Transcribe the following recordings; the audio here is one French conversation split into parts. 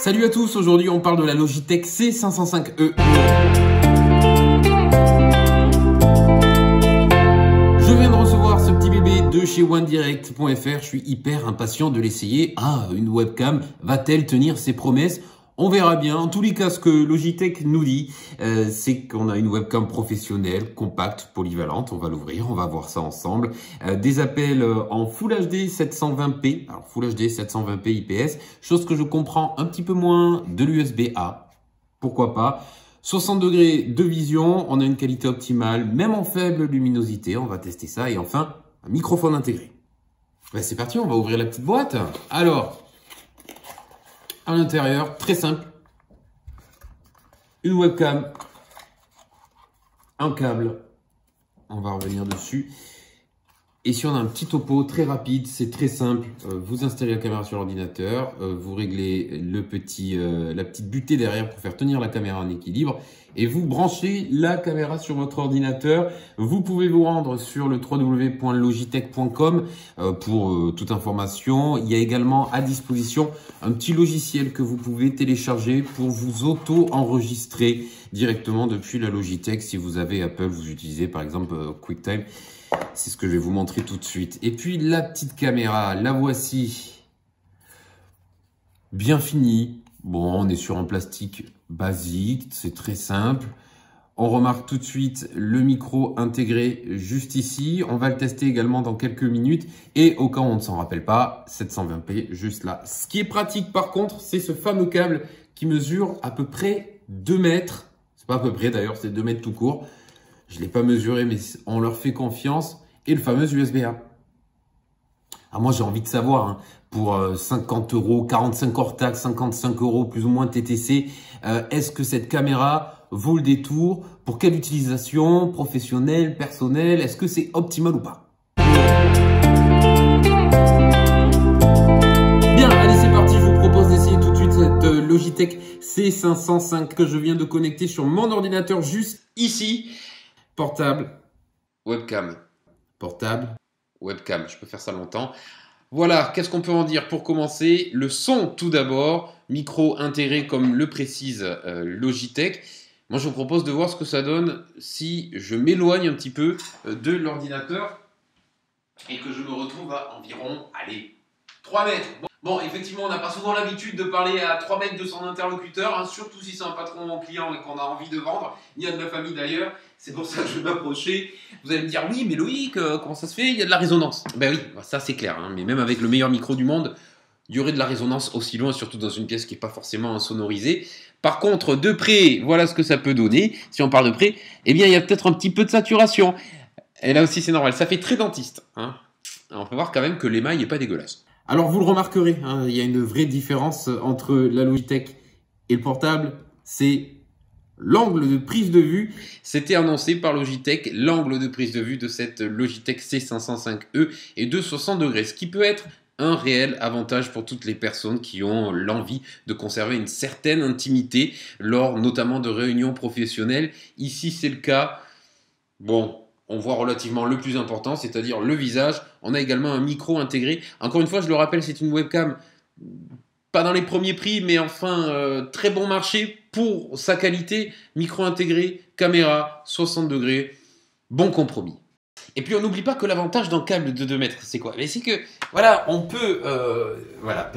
Salut à tous, aujourd'hui on parle de la Logitech C505E. Je viens de recevoir ce petit bébé de chez OneDirect.fr, je suis hyper impatient de l'essayer. Ah, une webcam va-t-elle tenir ses promesses ? On verra bien. En tous les cas, ce que Logitech nous dit, c'est qu'on a une webcam professionnelle, compacte, polyvalente. On va l'ouvrir, on va voir ça ensemble. Des appels en Full HD 720p, alors Full HD 720p IPS, chose que je comprends un petit peu moins de l'USB-A. Pourquoi pas ? 60 degrés de vision, on a une qualité optimale, même en faible luminosité. On va tester ça. Et enfin, un microphone intégré. Ben, c'est parti, on va ouvrir la petite boîte. Alors, à l'intérieur, très simple, une webcam, un câble, on va revenir dessus. Et si on a un petit topo très rapide, c'est très simple, vous installez la caméra sur l'ordinateur, vous réglez la petite butée derrière pour faire tenir la caméra en équilibre et vous branchez la caméra sur votre ordinateur. Vous pouvez vous rendre sur le www.logitech.com pour toute information. Il y a également à disposition un petit logiciel que vous pouvez télécharger pour vous auto-enregistrer directement depuis la Logitech. Si vous avez Apple, vous utilisez par exemple QuickTime. C'est ce que je vais vous montrer tout de suite. Et puis la petite caméra, la voici. Bien finie. Bon, on est sur un plastique basique, c'est très simple. On remarque tout de suite le micro intégré juste ici. On va le tester également dans quelques minutes. Et au cas où on ne s'en rappelle pas, 720p juste là. Ce qui est pratique par contre, c'est ce fameux câble qui mesure à peu près 2 mètres. C'est pas à peu près d'ailleurs, c'est 2 mètres tout court. Je ne l'ai pas mesuré, mais on leur fait confiance. Et le fameux USB-A. Ah, moi, j'ai envie de savoir, hein, pour 50 €, 45 hors taxe, 55 € plus ou moins TTC, est-ce que cette caméra vaut le détour? Pour quelle utilisation? Professionnelle, personnelle? Est-ce que c'est optimal ou pas? Bien, allez, c'est parti. Je vous propose d'essayer tout de suite cette Logitech C505 que je viens de connecter sur mon ordinateur juste ici. Portable, webcam. Portable, webcam. Je peux faire ça longtemps. Voilà, qu'est-ce qu'on peut en dire pour commencer? Le son tout d'abord, micro intégré comme le précise Logitech. Moi, je vous propose de voir ce que ça donne si je m'éloigne un petit peu de l'ordinateur et que je me retrouve à environ, allez, 3 mètres. Bon, effectivement, on n'a pas souvent l'habitude de parler à 3 mètres de son interlocuteur, hein, surtout si c'est un patron ou un client et qu'on a envie de vendre, ni à de la famille d'ailleurs. C'est pour ça que je vais m'approcher. Vous allez me dire, oui, mais Loïc, comment ça se fait? Il y a de la résonance. Ben oui, ça c'est clair, hein, mais même avec le meilleur micro du monde, il y aurait de la résonance aussi loin, surtout dans une pièce qui n'est pas forcément insonorisée. Par contre, de près, voilà ce que ça peut donner. Si on parle de près, eh bien, il y a peut-être un petit peu de saturation. Et là aussi, c'est normal. Ça fait très dentiste. Hein. On peut voir quand même que l'émail n'est pas dégueulasse. Alors, vous le remarquerez, hein, il y a une vraie différence entre la Logitech et le portable. C'est l'angle de prise de vue. C'était annoncé par Logitech. L'angle de prise de vue de cette Logitech C505E est de 60 degrés, ce qui peut être un réel avantage pour toutes les personnes qui ont l'envie de conserver une certaine intimité lors notamment de réunions professionnelles. Ici, c'est le cas. Bon, on voit relativement le plus important, c'est-à-dire le visage. On a également un micro intégré. Encore une fois, je le rappelle, c'est une webcam pas dans les premiers prix, mais enfin très bon marché pour sa qualité. Micro intégré, caméra, 60 degrés, bon compromis. Et puis on n'oublie pas que l'avantage d'un câble de 2 mètres, c'est quoi? C'est que voilà, on peut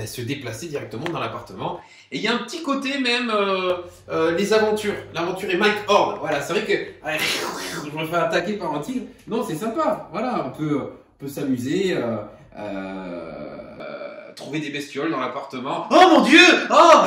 se déplacer directement dans l'appartement. Et il y a un petit côté même les aventures. L'aventure est Mike Horn. Voilà, c'est vrai que je me fais attaquer par un tigre. Non, c'est sympa. Voilà, on peut s'amuser, trouver des bestioles dans l'appartement. Oh mon Dieu! Oh!